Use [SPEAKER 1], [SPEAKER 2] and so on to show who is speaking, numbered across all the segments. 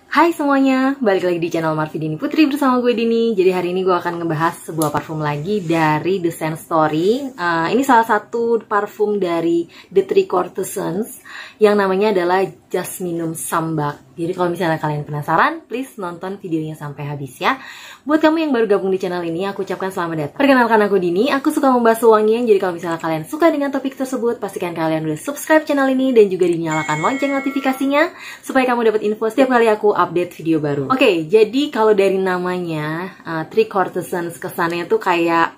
[SPEAKER 1] Hai semuanya, balik lagi di channel Marvi Dini Putri bersama gue Dini. Jadi hari ini gue akan ngebahas sebuah parfum lagi dari The Scent Story. Ini salah satu parfum dari The Three Courtesans yang namanya adalah Jasminum Sambac. Jadi kalau misalnya kalian penasaran, please nonton videonya sampai habis ya. Buat kamu yang baru gabung di channel ini, aku ucapkan selamat datang. Perkenalkan aku Dini, aku suka membahas wangian. Jadi kalau misalnya kalian suka dengan topik tersebut, pastikan kalian udah subscribe channel ini dan juga dinyalakan lonceng notifikasinya supaya kamu dapat info setiap kali aku update video baru. Oke, jadi kalau dari namanya Three Courtesans, kesannya tuh kayak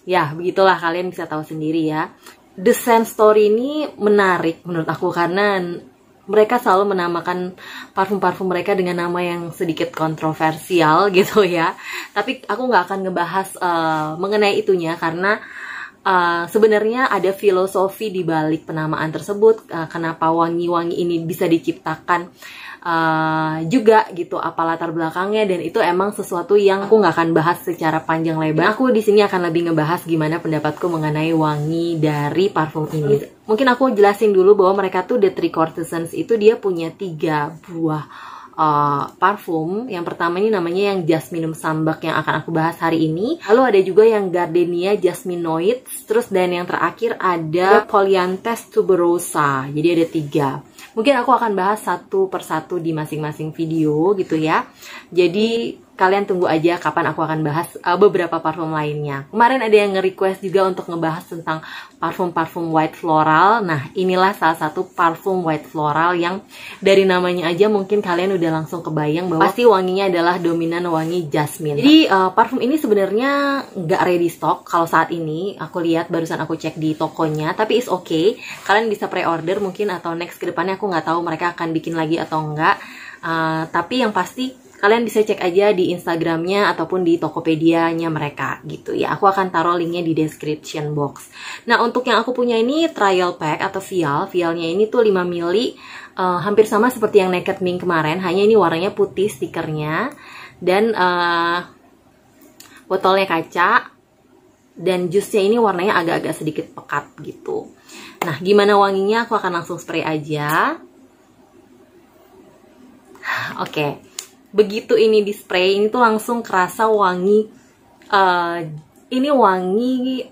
[SPEAKER 1] ya begitulah, kalian bisa tahu sendiri ya. The Scent Story ini menarik menurut aku karena mereka selalu menamakan parfum-parfum mereka dengan nama yang sedikit kontroversial gitu ya. Tapi aku nggak akan ngebahas mengenai itunya karena sebenarnya ada filosofi di balik penamaan tersebut. Kenapa wangi-wangi ini bisa diciptakan juga gitu, apa latar belakangnya, dan itu emang sesuatu yang aku nggak akan bahas secara panjang lebar. Aku di sini akan lebih ngebahas gimana pendapatku mengenai wangi dari parfum ini. Mungkin aku jelasin dulu bahwa mereka tuh The Three Courtesans itu dia punya 3 buah parfum. Yang pertama ini namanya yang Jasminum Sambac yang akan aku bahas hari ini. Lalu ada juga yang Gardenia Jasminoids. Terus dan yang terakhir ada Polyanthus tuberosa. Jadi ada 3. Mungkin aku akan bahas satu persatu di masing-masing video gitu ya. Jadi kalian tunggu aja kapan aku akan bahas beberapa parfum lainnya. Kemarin ada yang nge-request juga untuk ngebahas tentang parfum-parfum white floral. Nah, inilah salah satu parfum white floral yang dari namanya aja mungkin kalian udah langsung kebayang bahwa pasti wanginya adalah dominan wangi jasmine. Jadi parfum ini sebenarnya nggak ready stock kalau saat ini. Aku lihat barusan aku cek di tokonya, tapi it's okay. Kalian bisa pre-order mungkin atau next kedepannya aku nggak tahu mereka akan bikin lagi atau enggak. Tapi yang pasti kalian bisa cek aja di Instagramnya ataupun di Tokopedia-nya mereka gitu ya. Aku akan taruh linknya di description box. Nah, untuk yang aku punya ini trial pack atau vial. Vialnya ini tuh 5 ml. Hampir sama seperti yang Naked Mink kemarin. Hanya ini warnanya putih stikernya. Dan botolnya kaca. Dan jusnya ini warnanya agak-agak sedikit pekat gitu. Nah, gimana wanginya? Aku akan langsung spray aja. Oke. Begitu ini di spray, ini tuh langsung kerasa wangi, ini wangi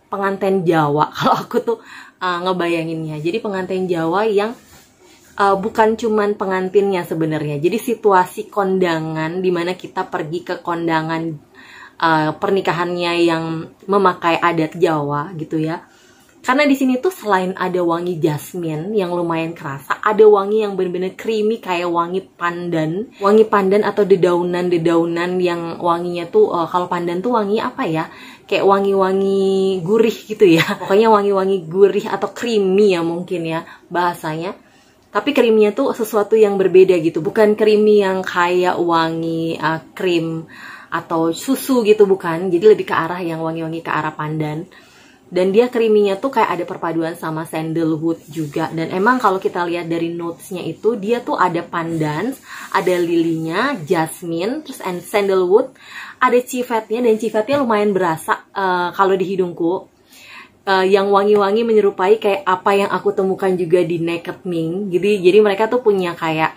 [SPEAKER 1] pengantin Jawa kalau aku tuh ngebayanginnya. Jadi pengantin Jawa yang bukan cuman pengantinnya sebenarnya. Jadi situasi kondangan dimana kita pergi ke kondangan pernikahannya yang memakai adat Jawa gitu ya. Karena di sini tuh selain ada wangi jasmine yang lumayan kerasa, ada wangi yang bener-bener creamy kayak wangi pandan. Wangi pandan atau dedaunan yang wanginya tuh, kalau pandan tuh wangi apa ya? Kayak wangi-wangi gurih gitu ya. Pokoknya wangi-wangi gurih atau creamy ya mungkin ya bahasanya. Tapi creamy-nya tuh sesuatu yang berbeda gitu. Bukan creamy yang kayak wangi krim atau susu gitu, bukan. Jadi lebih ke arah yang wangi-wangi ke arah pandan. Dan dia creamy-nya tuh kayak ada perpaduan sama sandalwood juga. Dan emang kalau kita lihat dari notes-nya itu, dia tuh ada pandan, ada lilinya, jasmine, terus sandalwood, ada civetnya, dan civetnya lumayan berasa kalau di hidungku. Yang wangi-wangi menyerupai kayak apa yang aku temukan juga di Naked Mink. Jadi mereka tuh punya kayak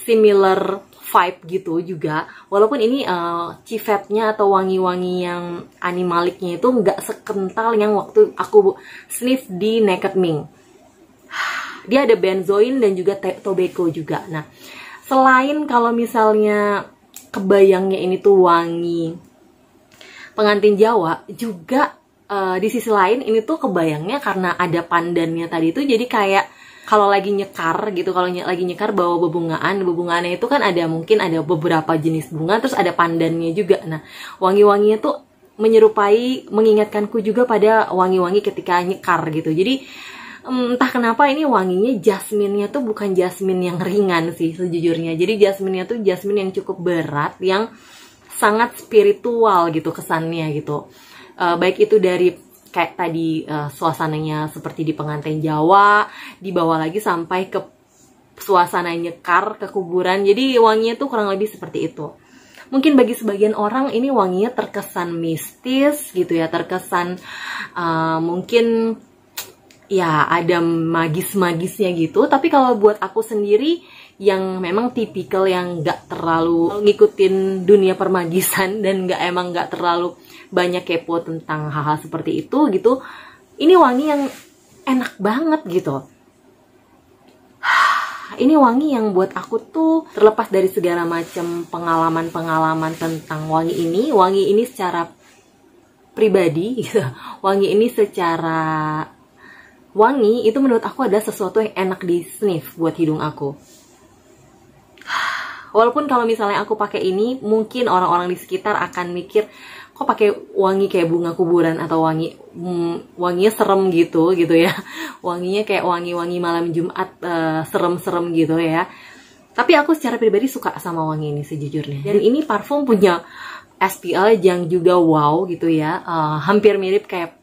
[SPEAKER 1] similar vibe gitu juga, walaupun ini civetnya atau wangi-wangi yang animaliknya itu nggak sekental yang waktu aku sniff di Naked Mink. Dia ada benzoin dan juga tobacco juga. Nah, selain kalau misalnya kebayangnya ini tuh wangi pengantin Jawa, juga di sisi lain ini tuh kebayangnya karena ada pandannya tadi itu, jadi kayak kalau lagi nyekar gitu, kalau lagi nyekar bawa bebungaannya itu kan ada mungkin ada beberapa jenis bunga, terus ada pandannya juga. Nah, wangi-wanginya tuh mengingatkanku juga pada wangi-wangi ketika nyekar gitu. Jadi entah kenapa ini wanginya jasminnya tuh bukan jasmin yang ringan sih sejujurnya. Jadi jasminnya tuh jasmin yang cukup berat, yang sangat spiritual gitu kesannya gitu. Baik itu dari kayak tadi suasananya seperti di pengantin Jawa, dibawa lagi sampai ke suasana nyekar, ke kuburan. Jadi wanginya tuh kurang lebih seperti itu. Mungkin bagi sebagian orang ini wanginya terkesan mistis gitu ya, terkesan mungkin ya ada magis-magisnya gitu. Tapi kalau buat aku sendiri yang memang tipikal yang nggak terlalu ngikutin dunia permagisan dan nggak terlalu banyak kepo tentang hal-hal seperti itu gitu, ini wangi yang enak banget gitu. Ini wangi yang buat aku tuh terlepas dari segala macam pengalaman-pengalaman tentang wangi ini secara pribadi gitu. Wangi ini secara wangi itu menurut aku adalah sesuatu yang enak di sniff buat hidung aku. Walaupun kalau misalnya aku pakai ini, mungkin orang-orang di sekitar akan mikir, kok pakai wangi kayak bunga kuburan atau wanginya serem gitu ya. Wanginya kayak wangi-wangi malam Jumat serem-serem gitu ya. Tapi aku secara pribadi suka sama wangi ini sejujurnya. Dan ini parfum punya SPL yang juga wow gitu ya. Hampir mirip kayak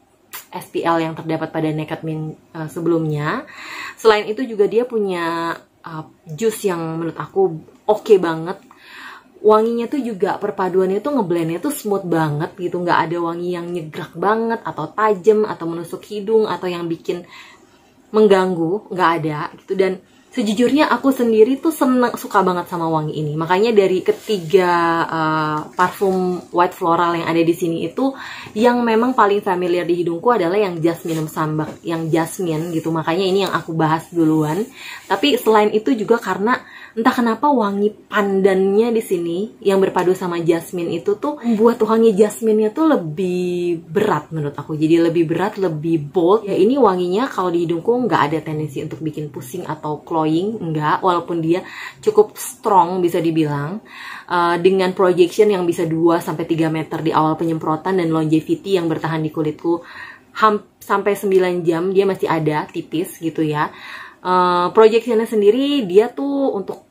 [SPEAKER 1] SPL yang terdapat pada Naked Mink sebelumnya. Selain itu juga dia punya juice yang menurut aku oke banget. Wanginya tuh juga perpaduannya tuh ngeblendnya tuh smooth banget gitu, nggak ada wangi yang nyegrak banget atau tajam atau menusuk hidung atau yang bikin mengganggu, nggak ada gitu. Dan sejujurnya aku sendiri tuh suka banget sama wangi ini. Makanya dari ketiga parfum white floral yang ada di sini itu, yang memang paling familiar di hidungku adalah yang Jasminum Sambac, yang jasmine gitu. Makanya ini yang aku bahas duluan. Tapi selain itu juga karena entah kenapa wangi pandannya di sini yang berpadu sama jasmine itu tuh buat wangi jasminnya tuh lebih berat menurut aku. Jadi lebih berat, lebih bold. Ya ini wanginya kalau di hidungku nggak ada tendensi untuk bikin pusing atau cloying, enggak. Walaupun dia cukup strong bisa dibilang. Dengan projection yang bisa 2-3 meter di awal penyemprotan dan longevity yang bertahan di kulitku sampai 9 jam dia masih ada tipis gitu ya. Projectionnya sendiri dia tuh untuk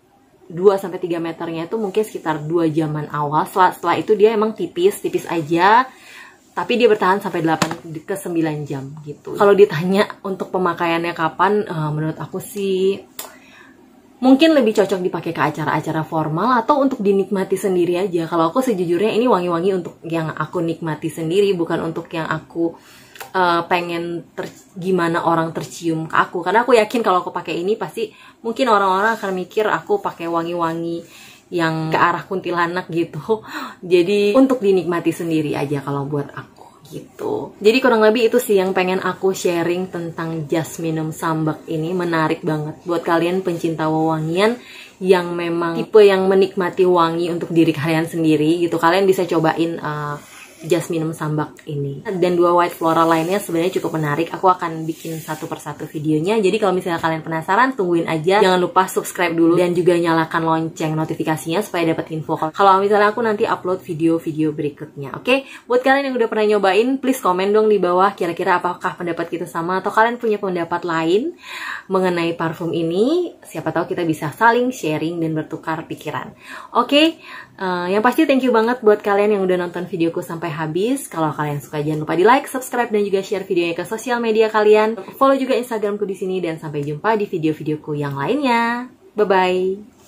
[SPEAKER 1] 2-3 meternya itu mungkin sekitar 2 jaman awal. Setelah itu dia emang tipis aja, tapi dia bertahan sampai 8-9 jam gitu. Kalau ditanya untuk pemakaiannya kapan, menurut aku sih mungkin lebih cocok dipakai ke acara-acara formal atau untuk dinikmati sendiri aja. Kalau aku sejujurnya ini wangi-wangi untuk yang aku nikmati sendiri, bukan untuk yang aku pengen gimana orang tercium ke aku. Karena aku yakin kalau aku pakai ini pasti mungkin orang-orang akan mikir aku pakai wangi-wangi yang ke arah kuntilanak gitu. Jadi untuk dinikmati sendiri aja kalau buat aku gitu. Jadi kurang lebih itu sih yang pengen aku sharing tentang Jasminum Sambac ini. Menarik banget buat kalian pencinta wewangian yang memang tipe yang menikmati wangi untuk diri kalian sendiri gitu. Kalian bisa cobain Jasminum Sambac ini. Dan 2 white floral lainnya sebenarnya cukup menarik. Aku akan bikin satu persatu videonya. Jadi kalau misalnya kalian penasaran, tungguin aja. Jangan lupa subscribe dulu dan juga nyalakan lonceng notifikasinya supaya dapat info kalau misalnya aku nanti upload video-video berikutnya. Oke? Buat kalian yang udah pernah nyobain, please komen dong di bawah kira-kira apakah pendapat kita sama atau kalian punya pendapat lain mengenai parfum ini. Siapa tahu kita bisa saling sharing dan bertukar pikiran. Oke? Yang pasti thank you banget buat kalian yang udah nonton videoku sampai habis. Kalau kalian suka jangan lupa di like, subscribe, dan juga share videonya ke sosial media kalian. Follow juga Instagramku di sini dan sampai jumpa di video-videoku yang lainnya. Bye-bye.